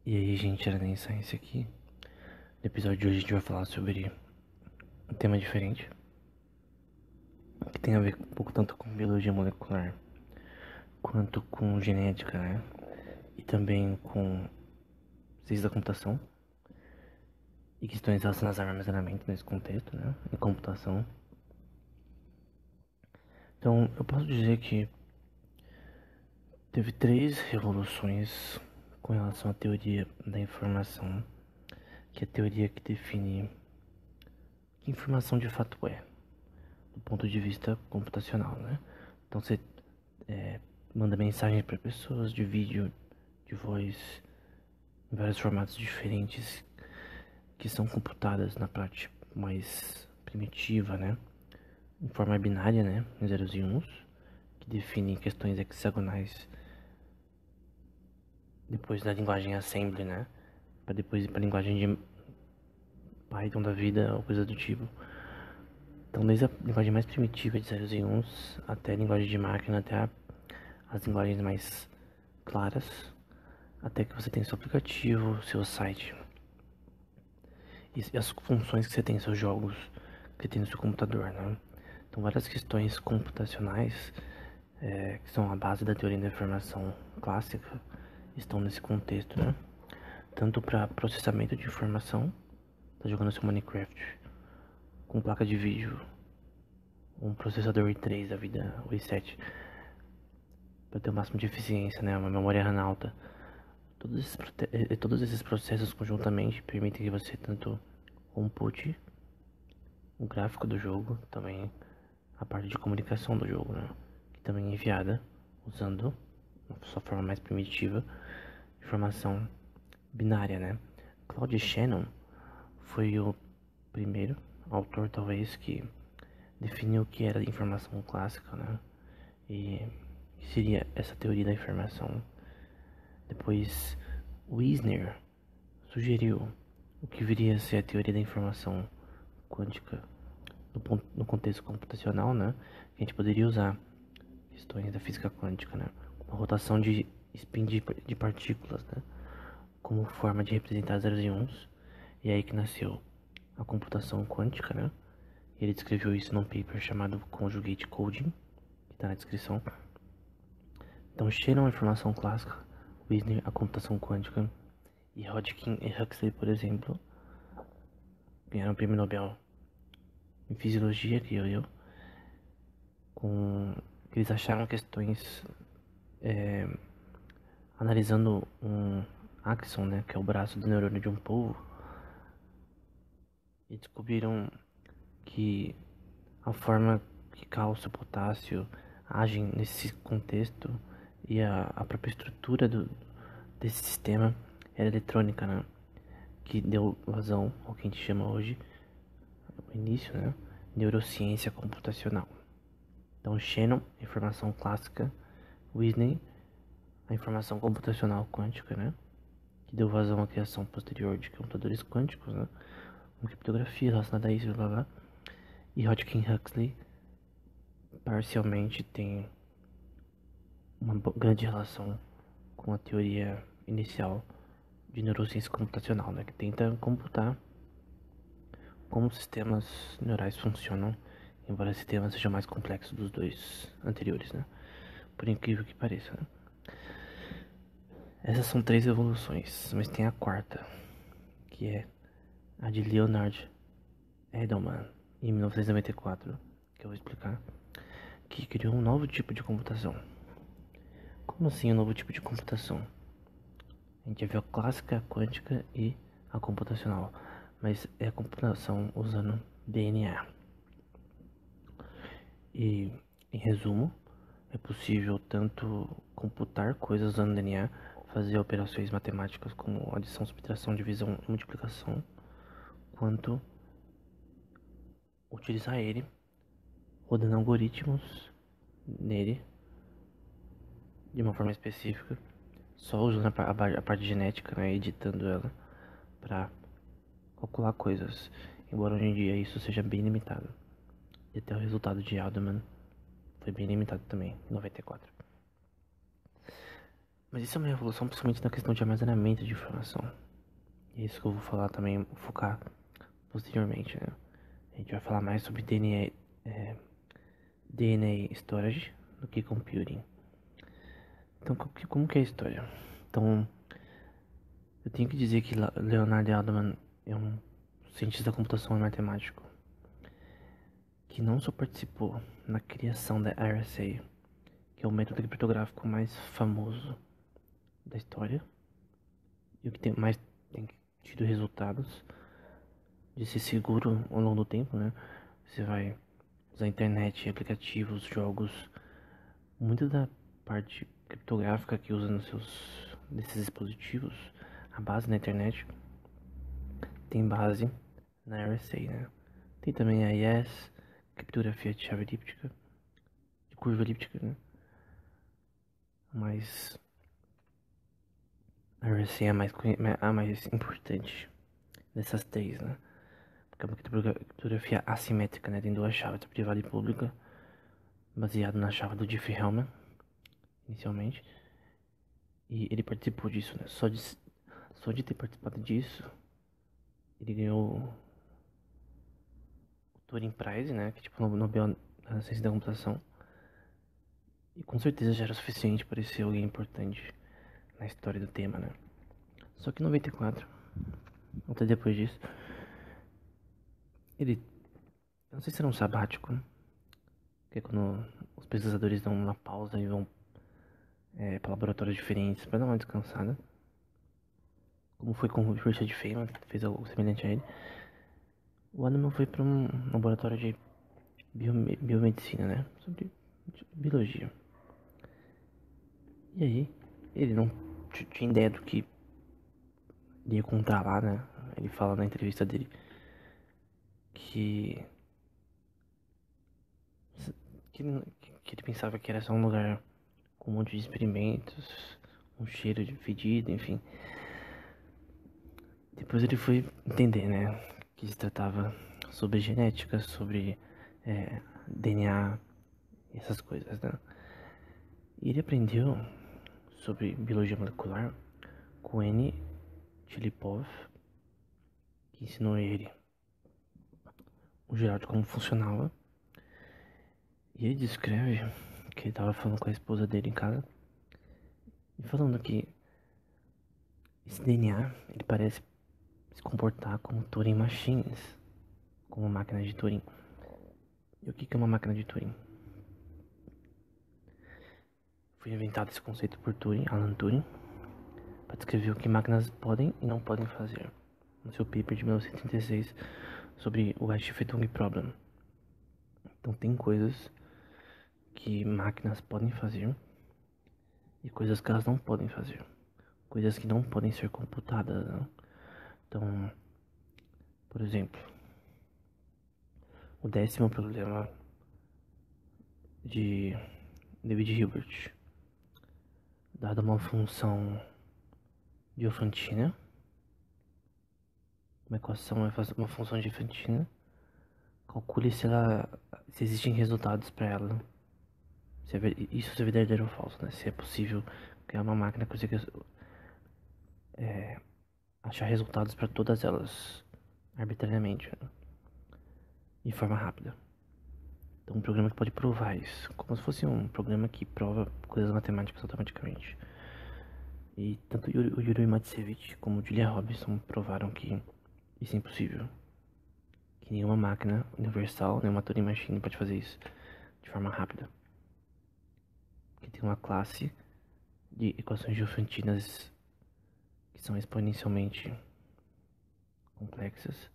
E aí, gente, era nem Science aqui. No episódio de hoje a gente vai falar sobre um tema diferente, que tem a ver um pouco tanto com biologia molecular, quanto com genética, né? E também com ciência da computação e questões relacionadas ao armazenamento nesse contexto, né? E computação. Então, eu posso dizer que teve três revoluções com relação à teoria da informação, que é a teoria que define o que informação de fato é, do ponto de vista computacional, né? Então, você manda mensagem para pessoas de vídeo, de voz, em vários formatos diferentes que são computadas na parte mais primitiva, né? Em forma binária, né? Em zeros e uns, que definem questões hexagonais depois da linguagem assembly, né? Para depois ir para a linguagem de Python da vida ou coisa do tipo. Então, desde a linguagem mais primitiva de zeros e uns até a linguagem de máquina, até as linguagens mais claras, até que você tem seu aplicativo, seu site e as funções que você tem, seus jogos que tem no seu computador, né? Então, várias questões computacionais que são a base da teoria da informação clássica estão nesse contexto, né? Tanto para processamento de informação, tá jogando seu Minecraft com placa de vídeo, um processador i3 da vida, o i7, para ter o máximo de eficiência, né? Uma memória RAM alta. Todos esses processos conjuntamente permitem que você tanto compute o gráfico do jogo, também a parte de comunicação do jogo, né? Que também é enviada usando a sua forma mais primitiva, informação binária, né? Claude Shannon foi o primeiro autor, talvez, que definiu o que era informação clássica, né? E que seria essa teoria da informação. Depois, Wisner sugeriu o que viria a ser a teoria da informação quântica no contexto computacional, né? Que a gente poderia usar questões da física quântica, né? Uma rotação de spin de partículas, né? Como forma de representar zeros e uns. E é aí que nasceu a computação quântica, né? Ele descreveu isso num paper chamado Conjugate Coding, que está na descrição. Então, Shannon a informação clássica, Wisner a computação quântica e Hodgkin e Huxley, por exemplo, ganharam o prêmio Nobel em fisiologia, que eu, com que eles acharam questões analisando um axon, né, que é o braço do neurônio de um polvo, e descobriram que a forma que cálcio e potássio agem nesse contexto e a própria estrutura desse sistema era eletrônica, né, que deu vazão ao que a gente chama hoje, no início, né, neurociência computacional. Então, Shannon, informação clássica, Wisney, a informação computacional quântica, né, que deu vazão à criação posterior de computadores quânticos, né, com criptografia relacionada a isso, blá blá. E Hodgkin e Huxley parcialmente tem uma grande relação com a teoria inicial de neurociência computacional, né, que tenta computar como sistemas neurais funcionam, embora esse sistema seja mais complexo dos dois anteriores, né, por incrível que pareça, né? Essas são três evoluções, mas tem a quarta, que é a de Leonard Edelman, em 1994, que eu vou explicar, que criou um novo tipo de computação. Como assim um novo tipo de computação? A gente já viu a clássica, a quântica e a computacional, mas é a computação usando DNA. E, em resumo, é possível tanto computar coisas usando DNA, fazer operações matemáticas como adição, subtração, divisão e multiplicação, quanto utilizar ele rodando algoritmos nele de uma forma específica, só usando a parte genética, né, editando ela para calcular coisas, embora hoje em dia isso seja bem limitado. E até o resultado de Alderman foi bem limitado também, em 94. Mas isso é uma revolução principalmente na questão de armazenamento de informação. E é isso que eu vou falar também, focar posteriormente, né? A gente vai falar mais sobre DNA Storage do que Computing. Então, como que é a história? Então, eu tenho que dizer que Leonard Adleman é um cientista da computação e matemático que não só participou na criação da RSA, que é o método criptográfico mais famoso da história e o que tem tido resultados de ser seguro ao longo do tempo, né? Você vai usar internet, aplicativos, jogos, muita da parte criptográfica que usa desses dispositivos, a base na internet tem base na RSA, né? Tem também a IS, criptografia de chave elíptica, de curva elíptica, né? Mas a RSA é a mais importante dessas três, né? Porque é uma criptografia assimétrica, né? Tem duas chaves, privada e pública, baseado na chave do Diffie-Hellman, inicialmente. E ele participou disso, né? Só de ter participado disso, ele ganhou o Turing Prize, né? Que é tipo o Nobel na ciência da computação. E com certeza já era suficiente para ele ser alguém importante na história do tema, né? Só que em 94, até depois disso, ele, eu não sei se era um sabático, que é quando os pesquisadores dão uma pausa e vão para laboratórios diferentes para dar uma descansada. Como foi com o Richard Feynman, que fez algo semelhante a ele. O Adleman foi para um laboratório de biomedicina, né? Sobre biologia. E aí, ele não tinha ideia do que ele ia encontrar lá, né? Ele fala na entrevista dele que que, que ele pensava que era só um lugar com um monte de experimentos, um cheiro de fedido, enfim. Depois ele foi entender, né, que se tratava sobre genética, sobre DNA, essas coisas, né. E ele aprendeu sobre biologia molecular com N. Filipov, que ensinou ele o geral de como funcionava. E ele descreve que ele estava falando com a esposa dele em casa e falando que esse DNA ele parece se comportar como Turing Machines, como máquina de Turing. E o que é uma máquina de Turing? Foi inventado esse conceito por Turing, Alan Turing, para descrever o que máquinas podem e não podem fazer, no seu paper de 1936 sobre o Aishi-Fedung Problem. Então tem coisas que máquinas podem fazer e coisas que elas não podem fazer, coisas que não podem ser computadas, né? Então, por exemplo, o 10º problema de David Hilbert, dada uma função Diofantina, uma equação é uma função Diofantina, calcule se existem resultados para ela, isso é verdadeiro ou falso, né? Se é possível criar uma máquina que consiga achar resultados para todas elas arbitrariamente, né? De forma rápida. Então, um programa que pode provar isso, como se fosse um programa que prova coisas matemáticas automaticamente. E tanto o Yuri Matsevich como o Julia Robinson provaram que isso é impossível. Que nenhuma máquina universal, nenhuma Turing Machine pode fazer isso de forma rápida. Que tem uma classe de equações diofantinas que são exponencialmente complexas,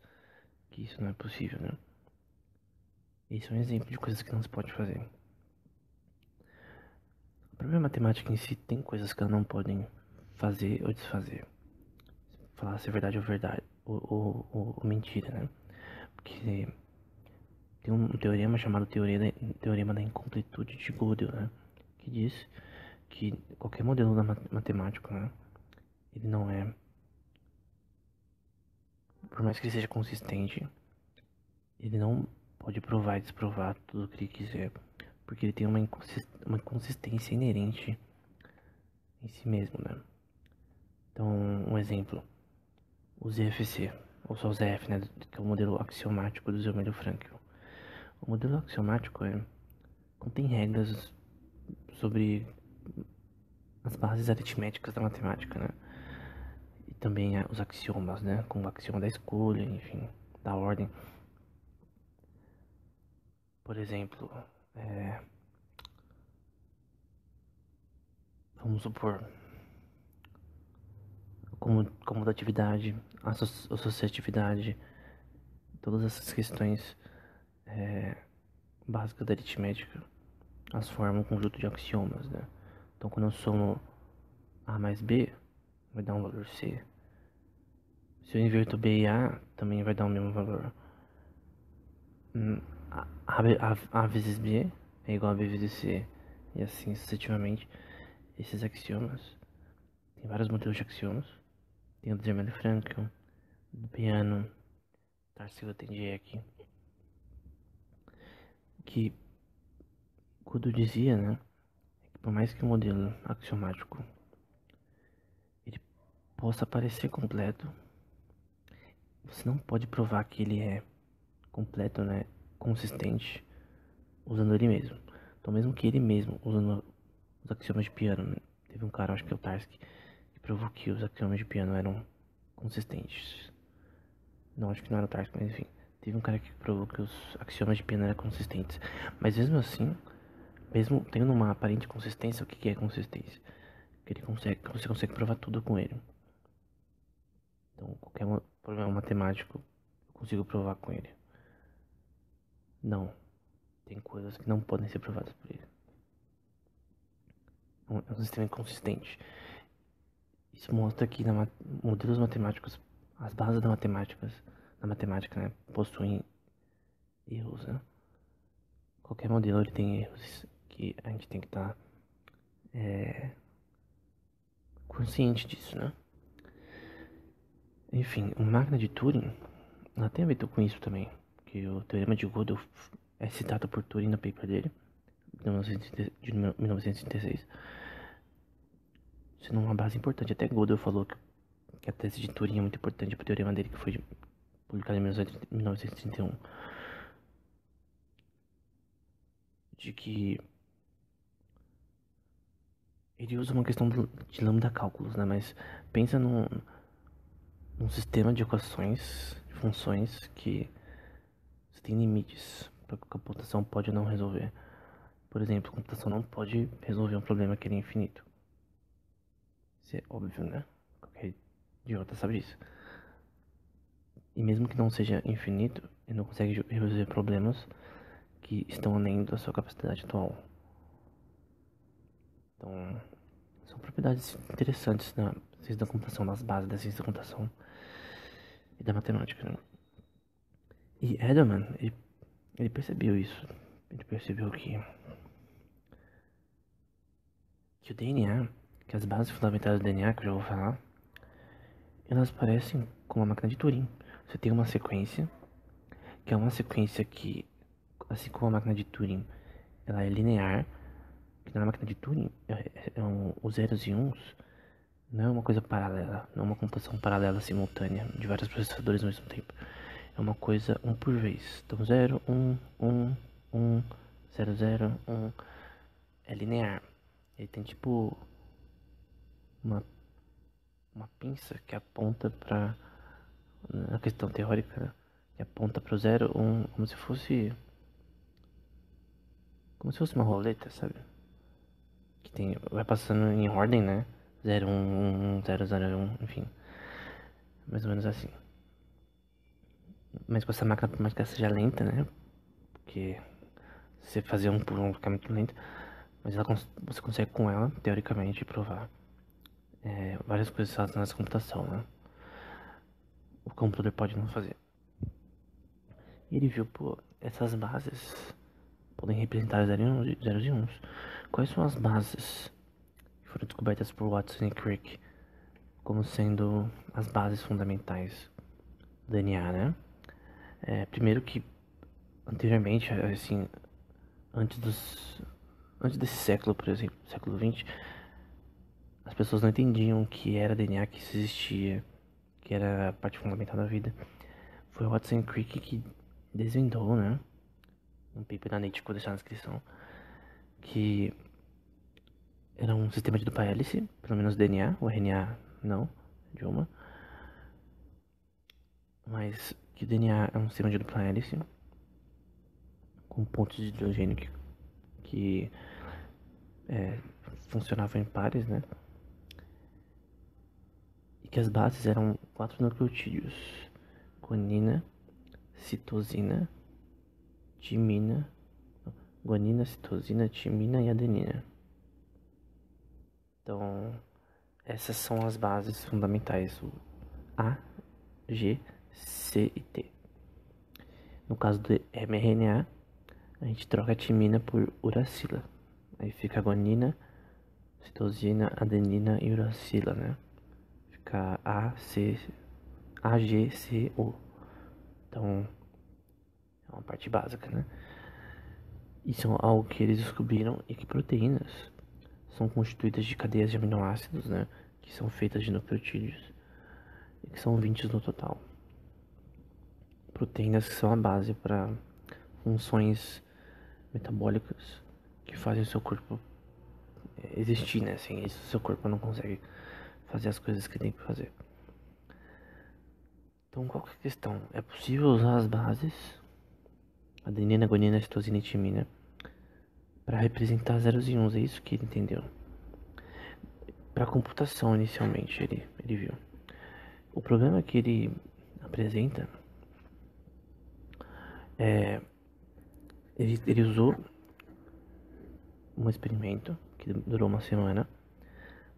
que isso não é possível, né? Isso é um exemplo de coisas que não se pode fazer. A própria matemática em si tem coisas que ela não podem fazer ou desfazer. Falar se é verdade ou verdade, ou mentira, né? Porque tem um teorema chamado teorema da incompletude de Gödel, né? Que diz que qualquer modelo matemático, né? Ele não é, por mais que ele seja consistente, ele não pode provar e desprovar tudo o que ele quiser, porque ele tem uma inconsistência inerente em si mesmo, né? Então, um exemplo, o ZFC, ou só o ZF, né, que é o modelo axiomático do Zermelo-Fraenkel. O modelo axiomático contém regras sobre as bases aritméticas da matemática, né? E também os axiomas, né? Como o axioma da escolha, enfim, da ordem. Por exemplo, vamos supor, comutatividade, associatividade, todas essas questões básicas da aritmética, elas formam um conjunto de axiomas, né? Então, quando eu somo A mais B, vai dar um valor C. Se eu inverto B e A, também vai dar o mesmo valor. A vezes B é igual a B vezes C. E assim sucessivamente. Esses axiomas, tem vários modelos de axiomas. Tem o do Zermelo-Fraenkel, do Peano, Tarski-Grothendieck, que Kudo dizia, né, que por mais que o modelo axiomático ele possa parecer completo, você não pode provar que ele é completo, né, consistente, usando ele mesmo. Então, mesmo que ele mesmo, usando os axiomas de Peano, né, teve um cara, acho que é o Tarski, que provou que os axiomas de Peano eram consistentes. Não, acho que não era o Tarski, mas enfim. Teve um cara que provou que os axiomas de Peano eram consistentes. Mas mesmo assim, mesmo tendo uma aparente consistência, o que é consistência? Que você consegue provar tudo com ele. Então, qualquer problema matemático, eu consigo provar com ele. Não. Tem coisas que não podem ser provadas por ele. É um sistema inconsistente. Isso mostra que modelos matemáticos, as bases da matemática, né, possuem erros, né? Qualquer modelo ele tem erros que a gente tem que estar consciente disso, né? Enfim, uma máquina de Turing, ela tem a ver com isso também, que o teorema de Gödel é citado por Turing no paper dele, de 1936, sendo uma base importante. Até Gödel falou que a tese de Turing é muito importante para o teorema dele, que foi publicado em 1931, de que ele usa uma questão de lambda cálculos, né? Mas pensa num sistema de equações, de funções que você tem limites para que a computação pode ou não resolver. Por exemplo, a computação não pode resolver um problema que ele é infinito. Isso é óbvio, né? Qualquer idiota sabe disso. E mesmo que não seja infinito, ele não consegue resolver problemas que estão além da sua capacidade atual. Então, são propriedades interessantes na ciência da computação, nas bases da ciência da computação e da matemática, né? E Edelman, ele percebeu isso. Ele percebeu que o DNA, que as bases fundamentais do DNA, que eu já vou falar, elas parecem com uma máquina de Turing. Você tem uma sequência, que é uma sequência que, assim como a máquina de Turing, ela é linear, que na máquina de Turing, os zeros e uns não é uma coisa paralela, não é uma computação paralela simultânea de vários processadores ao mesmo tempo. É uma coisa um por vez. Então 0, 1, 1, 1, 0, 0, 1. É linear. Ele tem tipo uma pinça que aponta para a questão teórica, né? Que aponta para o 0, 1, como se fosse uma roleta, sabe? Que vai passando em ordem, né? 0, 1, 1, 0, 0, 1, enfim. Mais ou menos assim. Mas com essa máquina, por mais que ela seja lenta, né? Porque você fazer um por um fica muito lento. Mas você consegue com ela, teoricamente, provar várias coisas relacionadas à computação, né? O computador pode não fazer. E ele viu, pô, essas bases podem representar zeros e uns. Quais são as bases que foram descobertas por Watson e Crick como sendo as bases fundamentais do DNA, né? Primeiro que anteriormente, assim, antes desse século, por exemplo, século XX, as pessoas não entendiam o que era DNA, que isso existia, que era a parte fundamental da vida. Foi o Watson Crick que desvendou, né? Um paper da Nature que eu vou deixar na descrição, que era um sistema de dupla hélice, pelo menos DNA, o RNA não, idioma, mas que o DNA é um sistema de dupla hélice com pontos de hidrogênio que funcionavam em pares, né? E que as bases eram 4 nucleotídeos: guanina, citosina, timina, guanina, citosina, timina e adenina. Então, essas são as bases fundamentais, o A, G, C e T. No caso do mRNA, a gente troca a timina por uracila. Aí fica guanina, citosina, adenina e uracila, né? Fica A, G, C, O. Então, é uma parte básica, né? Isso é algo que eles descobriram, e que proteínas são constituídas de cadeias de aminoácidos, né? Que são feitas de nucleotídeos, e que são 20 no total. Proteínas que são a base para funções metabólicas que fazem o seu corpo existir, né? Sem isso, seu corpo não consegue fazer as coisas que tem que fazer. Então, qual que é a questão? É possível usar as bases, adenina, guanina, citosina e timina, para representar zeros e uns, é isso que ele entendeu. Para computação, inicialmente, ele viu. O problema que ele apresenta é... Ele usou um experimento que durou uma semana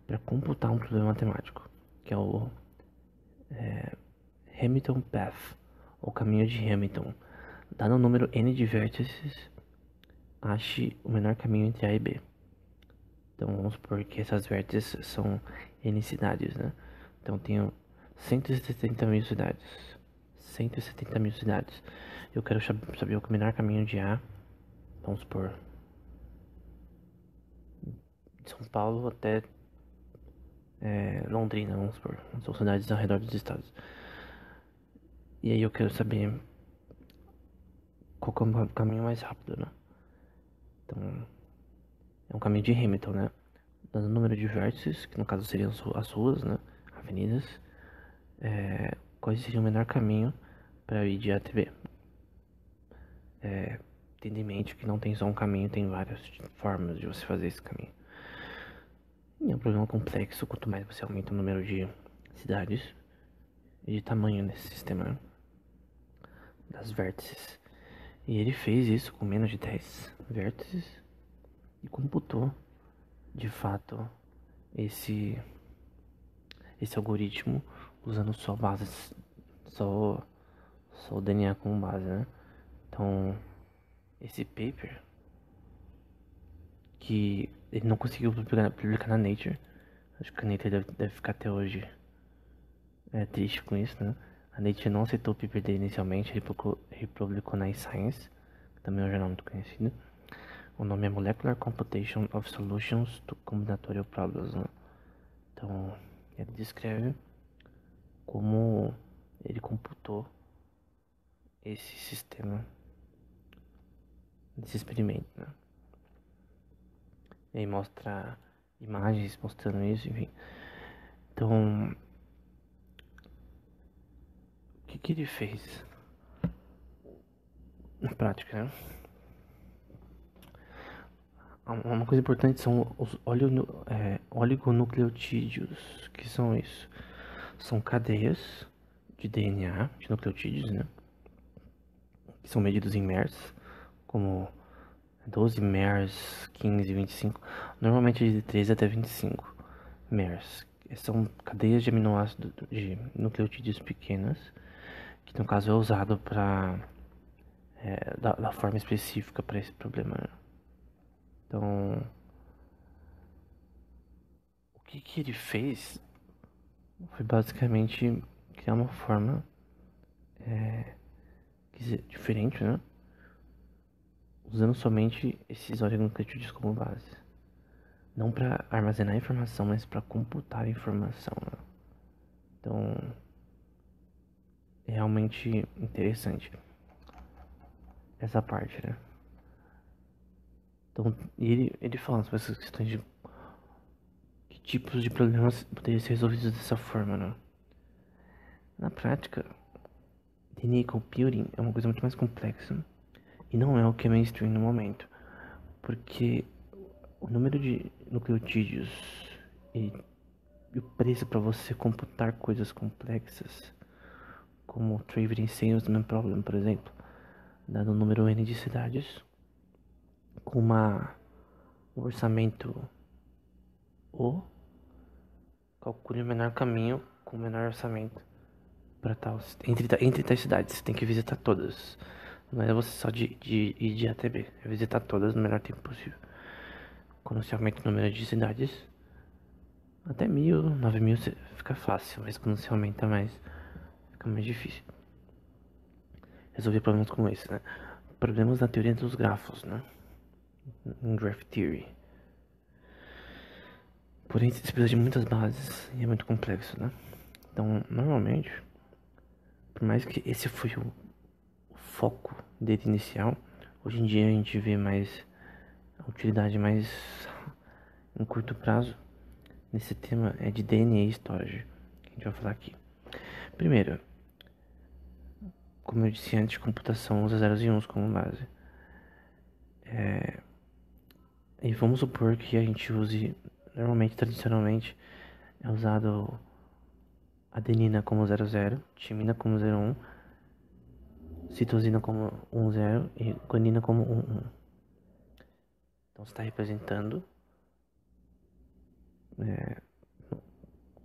para computar um problema matemático, que é o Hamilton Path, ou caminho de Hamilton. Dado um número n de vértices, ache o menor caminho entre A e B. Então vamos supor que essas vértices são n cidades, né? Então tenho 170 mil cidades. 170 mil cidades. Eu quero saber o menor caminho de A. Vamos supor de São Paulo até Londrina, vamos supor. São cidades ao redor dos estados. E aí eu quero saber qual que é o caminho mais rápido, né? Então é um caminho de Hamilton, né? Dando o número de vértices, que no caso seriam as ruas, né? Avenidas. Qual seria o menor caminho para ir de A até B? Tendo em mente que não tem só um caminho, tem várias formas de você fazer esse caminho. E é um problema complexo, quanto mais você aumenta o número de cidades e de tamanho nesse sistema, né? Das vértices. E ele fez isso com menos de 10 vértices e computou, de fato, esse algoritmo usando só bases, só o DNA como base, né? Então, esse paper que ele não conseguiu publicar na Nature, acho que a Nature deve ficar até hoje triste com isso, né? A Nature não aceitou o paper dele inicialmente, ele publicou na iScience, que também é um jornal muito conhecido. O nome é Molecular Computation of Solutions to Combinatorial Problems, né? Então, ele descreve como ele computou esse sistema, esse experimento, né? E aí mostra imagens mostrando isso, enfim. Então, o que ele fez na prática, né? Uma coisa importante são os oligonucleotídeos. Que são isso? São cadeias de DNA, de nucleotídeos, né? Que são medidos em mers, como 12 mers, 15, 25. Normalmente de 13 até 25 mers. São cadeias de aminoácidos de nucleotídeos pequenas, que no caso é usado para da forma específica para esse problema, né? Então, o que ele fez foi basicamente criar uma forma diferente, né? Usando somente esses oligonucleotídeos como base. Não para armazenar informação, mas para computar informação, né? Então, é realmente interessante essa parte, né? Então, ele falando sobre essas questões de que tipos de problemas poderiam ser resolvidos dessa forma, né? Na prática, DNA computing é uma coisa muito mais complexa e não é o que é mainstream no momento, porque o número de nucleotídeos e, e o preço para você computar coisas complexas, como Traveling Salesman Problem, por exemplo, dado um número N de cidades, com um orçamento O, calcule o menor caminho com o menor orçamento para tal. Entre tais cidades, você tem que visitar todas. Não é você só de ir de A até B, é visitar todas no menor tempo possível. Quando você aumenta o número de cidades, até 1000, 9000 fica fácil, mas quando você aumenta mais, fica mais difícil. Resolver problemas como esse, né? Problemas na teoria dos grafos, né? Em Graph Theory. Porém, você precisa de muitas bases e é muito complexo, né? Então, normalmente, por mais que esse foi o foco dele inicial, hoje em dia a gente vê mais a utilidade mais em curto prazo nesse tema é de DNA Storage, que a gente vai falar aqui. Primeiro, como eu disse antes, computação usa zeros e uns como base. E vamos supor que a gente use, normalmente, tradicionalmente, é usado adenina como 00, timina como 01, citosina como 10 e guanina como 11. Então você está representando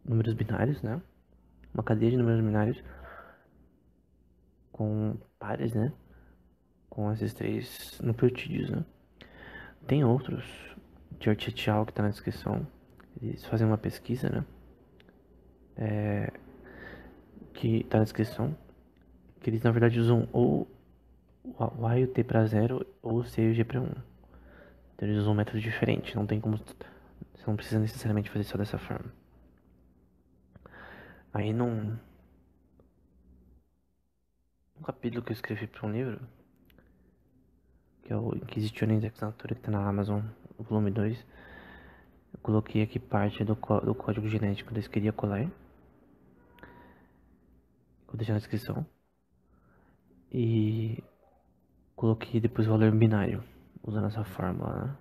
números binários, né? Uma cadeia de números binários com pares, né? Com esses três nucleotídeos, né? Tem outros, Church et al, que tá na descrição. Eles fazem uma pesquisa, né? Que tá na descrição. Que eles na verdade usam ou o A e o T para 0 ou o C e o G para 1. Então eles usam um método diferente. Não tem como. Você não precisa necessariamente fazer só dessa forma. Aí num capítulo que eu escrevi para um livro, que é o Inquisitiones Ex Natura, que tá na Amazon, o volume 2, eu coloquei aqui parte do código genético da Escherichia coli. Vou deixar na descrição. E coloquei depois o valor binário, usando essa fórmula, né?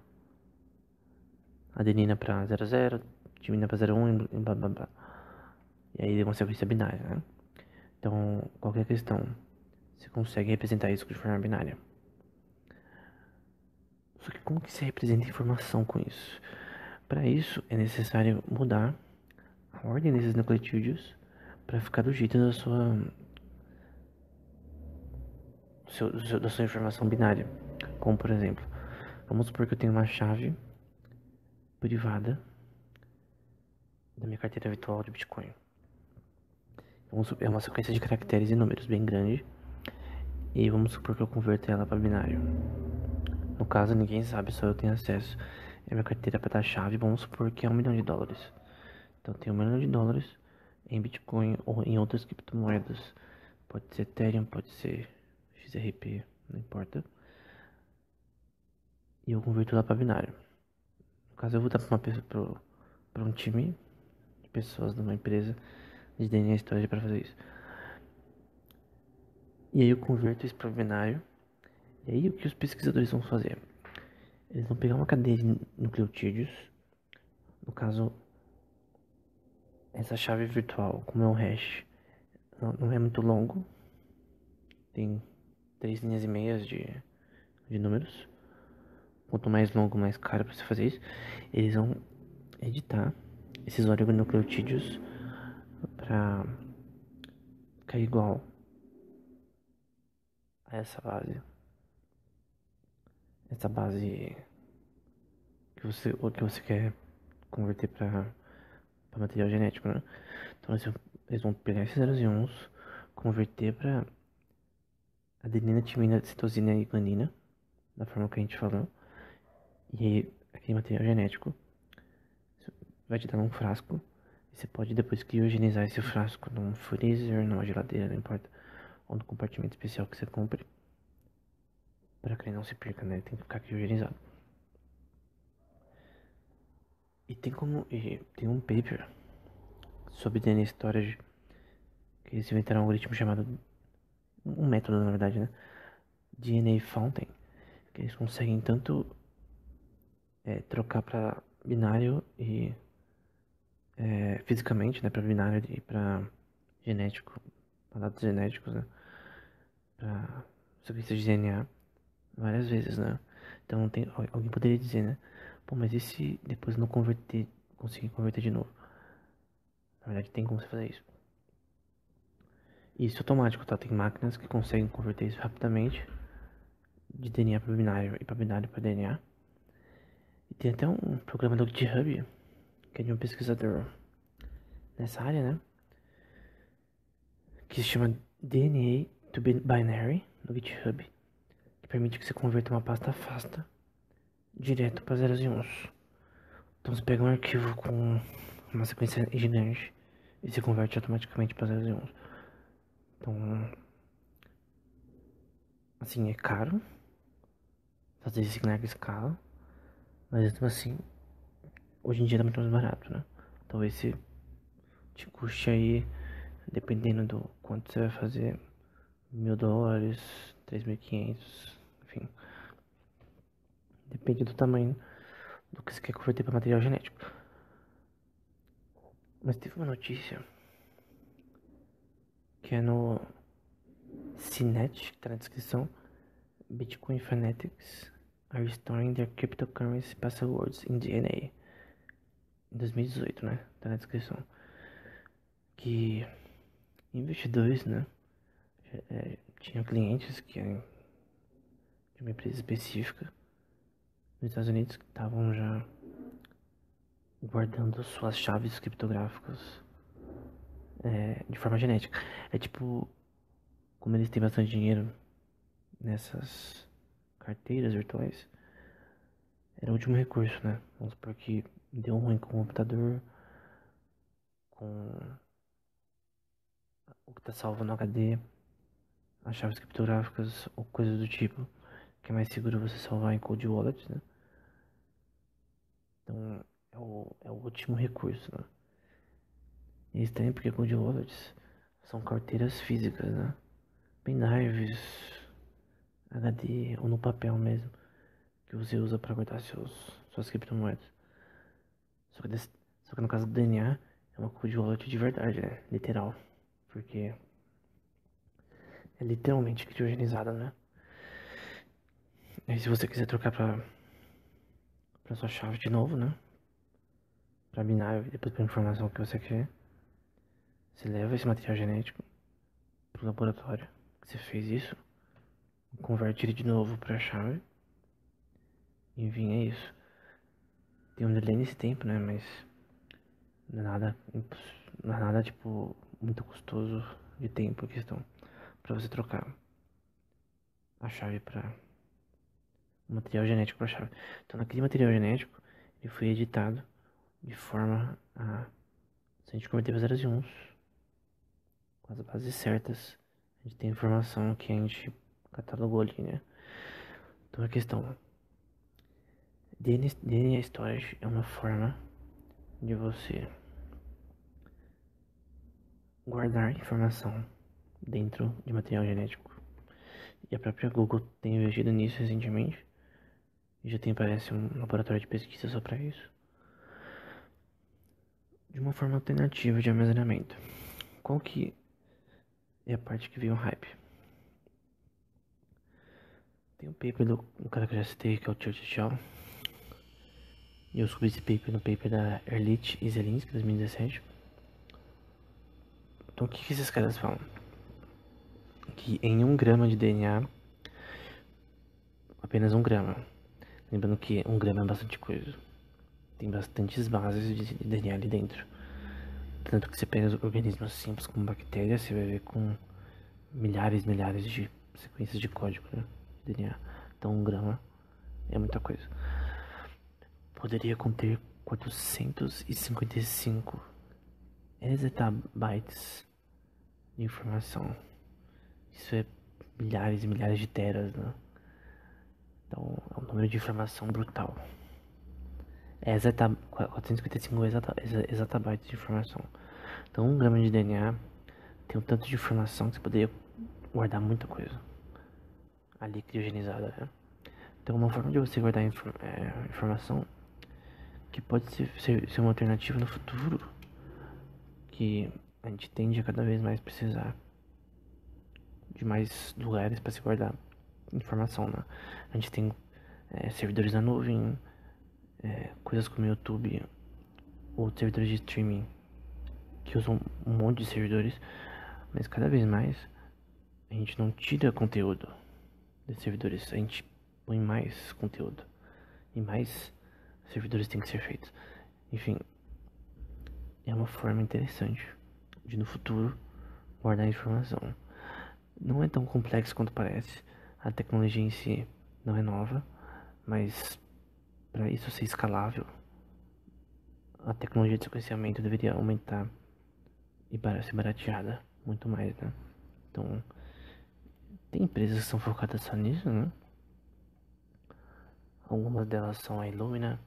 Adenina para 00, timina para 01 e blá blá blá. E aí uma sequência binária, né? Então, qualquer questão, você consegue representar isso de forma binária. Só que como que se representa informação com isso? Para isso, é necessário mudar a ordem desses nucleotídeos para ficar do jeito da sua informação binária. Como, por exemplo, vamos supor que eu tenho uma chave privada da minha carteira virtual de Bitcoin. É uma sequência de caracteres e números bem grande. E vamos supor que eu converto ela para binário. No caso, ninguém sabe, só eu tenho acesso. É minha carteira para dar chave, vamos supor que é $1 milhão. Então, eu tenho $1 milhão em Bitcoin ou em outras criptomoedas. Pode ser Ethereum, pode ser XRP, não importa. E eu converto ela para binário. No caso, eu vou dar para um time de pessoas de uma empresa de DNA Storage para fazer isso. E aí eu converto isso para binário. E aí o que os pesquisadores vão fazer? Eles vão pegar uma cadeia de nucleotídeos. No caso, essa chave virtual, como é um hash, não é muito longo. Tem 3,5 linhas de números. Quanto mais longo, mais caro para você fazer isso. Eles vão editar esses oligonucleotídeos para ficar igual a essa base. Essa base que você quer converter para material genético, né? Então eles vão pegar esses zeros e uns, converter para adenina, timina, citosina e guanina, da forma que a gente falou. E aí, aquele material genético vai te dar um frasco. E você pode depois criogenizar esse frasco num freezer, numa geladeira, não importa. Ou no compartimento especial que você compre. Pra que ele não se perca, né? Tem que ficar criogenizado. E tem um paper sobre DNA Storage que eles inventaram um algoritmo chamado, um método na verdade, né? DNA Fountain, que eles conseguem tanto trocar pra binário e fisicamente, né? Pra binário e pra genético, pra dados genéticos, né? Pra sequência de DNA várias vezes, né? Então alguém poderia dizer, né? Pô, mas e se depois não converter, conseguir converter de novo? Na verdade tem como você fazer isso. Isso é automático, tá? Tem máquinas que conseguem converter isso rapidamente de DNA para binário e para binário para DNA. E tem até um programa do GitHub, que é de um pesquisador nessa área, né? Que se chama DNA to Binary no GitHub, que permite que você converta uma pasta FASTA direto para zeros e uns. Então você pega um arquivo com uma sequência gigante e se converte automaticamente para zeros e uns. Então, assim, é caro fazer isso em larga escala, mas mesmo assim, hoje em dia tá muito mais barato, né? Talvez se te custe aí, dependendo do quanto você vai fazer, $1.000, 3.500, enfim. Depende do tamanho do que você quer converter para material genético. Mas teve uma notícia que é no CNET, que tá na descrição. Bitcoin Fanatics are restoring their cryptocurrency passwords in DNA. Em 2018, né? Tá na descrição. Que investidores, né? Tinham clientes que eram de uma empresa específica nos Estados Unidos que estavam já guardando suas chaves criptográficas de forma genética. É tipo, como eles têm bastante dinheiro nessas carteiras virtuais, era o último recurso, né? Vamos supor que deu ruim com o computador, com o que tá salvo no HD, as chaves criptográficas ou coisas do tipo, que é mais seguro você salvar em cold wallet, né? Então é o último recurso, né? E isso também porque cold wallets são carteiras físicas, né? Pendrives, HD ou no papel mesmo, que você usa para guardar suas criptomoedas. Só que no caso do DNA é uma cold wallet de verdade, né? Literal. Porque é literalmente criogenizada, né? E se você quiser trocar pra sua chave de novo, né? Pra binário e depois pra informação que você quer, você leva esse material genético pro laboratório que você fez isso, converte ele de novo pra chave e enfim, é isso. Tem um delay nesse tempo, né? Mas não é nada, não é nada tipo muito custoso de tempo a questão pra você trocar a chave pra o material genético pra chave. Então naquele material genético ele foi editado de forma a, se a gente converter para zeros e uns com as bases certas, a gente tem a informação que a gente catalogou ali, né? Então a questão, DNA Storage é uma forma de você guardar informação dentro de material genético. E a própria Google tem investido nisso recentemente. E já tem, parece, um laboratório de pesquisa só para isso. De uma forma alternativa de armazenamento. Qual que é a parte que veio o hype? Tem um paper do cara que eu já citei, que é o Church Shaw. E eu descobri esse paper no paper da Erlich e Zelinsky, 2017. Então o que esses caras falam? Que em 1 grama de DNA, apenas 1 grama. Lembrando que 1 grama é bastante coisa. Tem bastantes bases de DNA ali dentro. Tanto que você pega os organismos simples como bactérias, você vai ver com milhares de sequências de código, né? DNA. Então 1 grama é muita coisa. Poderia conter 455 exabytes de informação. Isso é milhares e milhares de teras, né? Então é um número de informação brutal. 455 exabytes de informação. Então 1 grama de DNA tem um tanto de informação que você poderia guardar muita coisa ali criogenizada, né? Então uma forma de você guardar informação que pode ser uma alternativa no futuro, que a gente tende a cada vez mais precisar de mais lugares para se guardar informação, né? A gente tem servidores na nuvem, coisas como YouTube ou servidores de streaming que usam um monte de servidores, mas cada vez mais a gente não tira conteúdo desses servidores, a gente põe mais conteúdo e mais servidores têm que ser feitos. Enfim, é uma forma interessante de no futuro guardar informação. Não é tão complexo quanto parece. A tecnologia em si não é nova, mas para isso ser escalável, a tecnologia de sequenciamento deveria aumentar e ser barateada muito mais, né? Então, tem empresas que são focadas só nisso, né? Algumas delas são a Illumina,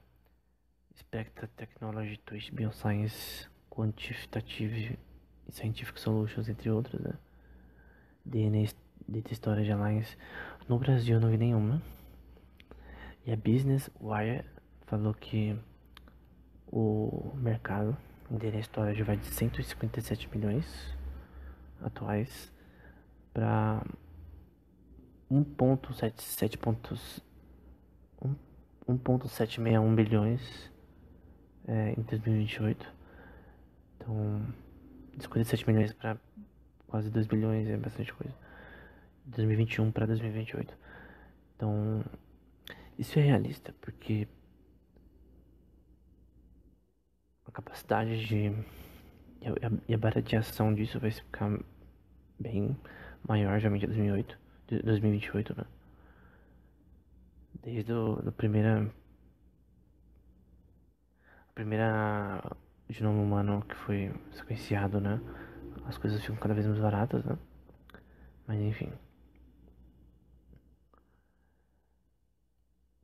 Spectra Technology, Twist Bioscience, Quantitative Scientific Solutions, entre outras, né? DNA Data Storage Alliance. No Brasil eu não vi nenhuma. E a Business Wire falou que o mercado em Data Storage vai de 157 milhões atuais para 1,761 bilhões em 2028. Então, 57 milhões para quase 2 bilhões é bastante coisa. 2021 para 2028. Então, isso é realista, porque a capacidade e a barateação disso vai ficar bem maior já em 2028, né? Desde a primeira genoma humano que foi sequenciado, né? As coisas ficam cada vez mais baratas, né? Mas enfim.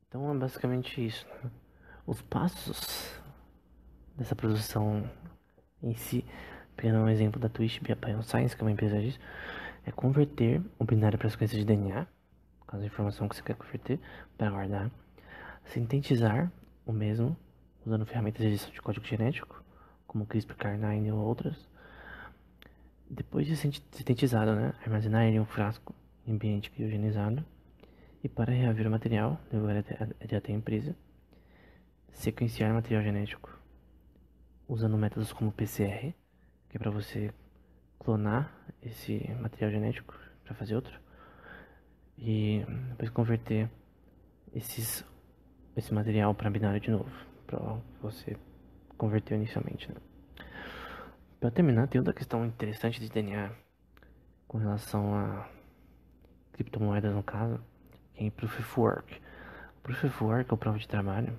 Então é basicamente isso, né? Os passos dessa produção em si, pegando um exemplo da Twist Bioscience, que é uma empresa disso, é converter o binário para sequência de DNA, caso a informação que você quer converter, para guardar, sintetizar o mesmo, usando ferramentas de edição de código genético, como CRISPR-Cas9 ou outras. Depois de sintetizado, né, armazenar ele em um frasco em ambiente criogenizado, e para reaver o material, levar ele até a empresa, sequenciar material genético, usando métodos como PCR, que é para você clonar esse material genético para fazer outro, e depois converter esse material para binário de novo, para você converteu inicialmente, né? Para terminar, tem outra questão interessante de DNA com relação a criptomoedas, no caso, que é em Proof of Work. Proof of Work, ou prova de trabalho,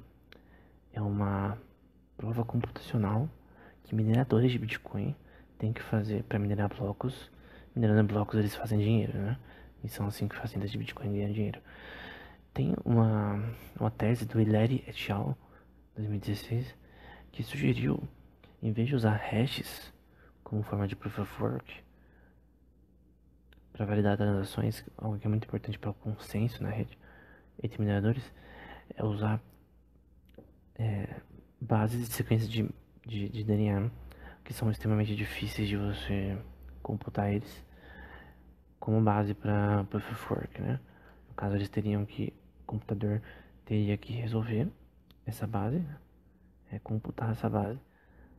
é uma prova computacional que mineradores de Bitcoin têm que fazer para minerar blocos. Minerando blocos, eles fazem dinheiro, né? E são assim que fazendas de Bitcoin ganham dinheiro. Tem uma tese do Hilaire et al., 2016, que sugeriu, em vez de usar hashes como forma de Proof of Work para validar transações, algo que é muito importante para o consenso na rede entre mineradores, é usar bases de sequências de DNA que são extremamente difíceis de você computar eles como base para Proof of Work, né? No caso, o computador teria que resolver essa base, computar essa base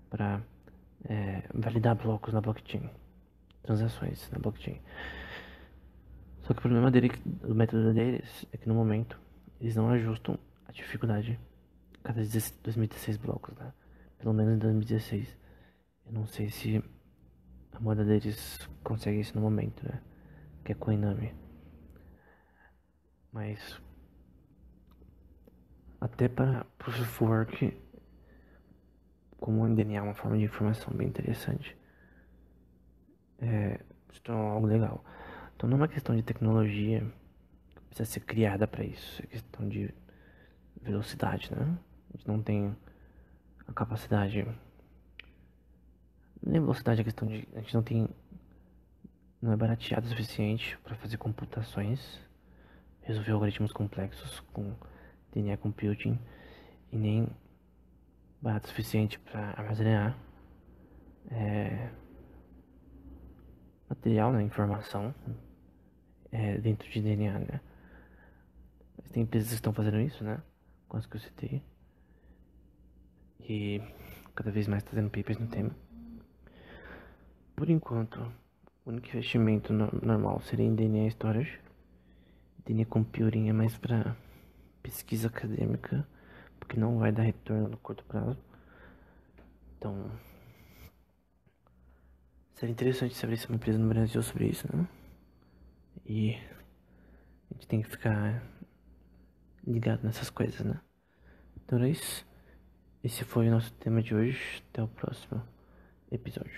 para validar blocos na blockchain, transações na blockchain. Só que o problema do método deles é que no momento eles não ajustam a dificuldade cada 2016 blocos, né? Pelo menos em 2016. Eu não sei se a moeda deles consegue isso no momento, né? Que é Coinami. Mas até para Proof of Work como o DNA é uma forma de informação bem interessante. Se tornou algo legal. Então não é uma questão de tecnologia que precisa ser criada para isso, é questão de velocidade, né? A gente não tem a capacidade, nem velocidade, é questão de a gente não é barateado o suficiente para fazer computações, resolver algoritmos complexos com DNA computing, e nem barato o suficiente para armazenar material, né, informação dentro de DNA, né? Mas tem empresas que estão fazendo isso, né? Com as que eu citei. E cada vez mais trazendo papers no tema. Por enquanto, o único investimento normal seria em DNA Storage. DNA Computing é mais para pesquisa acadêmica, porque não vai dar retorno no curto prazo. Então, seria interessante se abrisse uma empresa no Brasil sobre isso, né? E a gente tem que ficar ligado nessas coisas, né? Então é isso. Esse foi o nosso tema de hoje. Até o próximo episódio.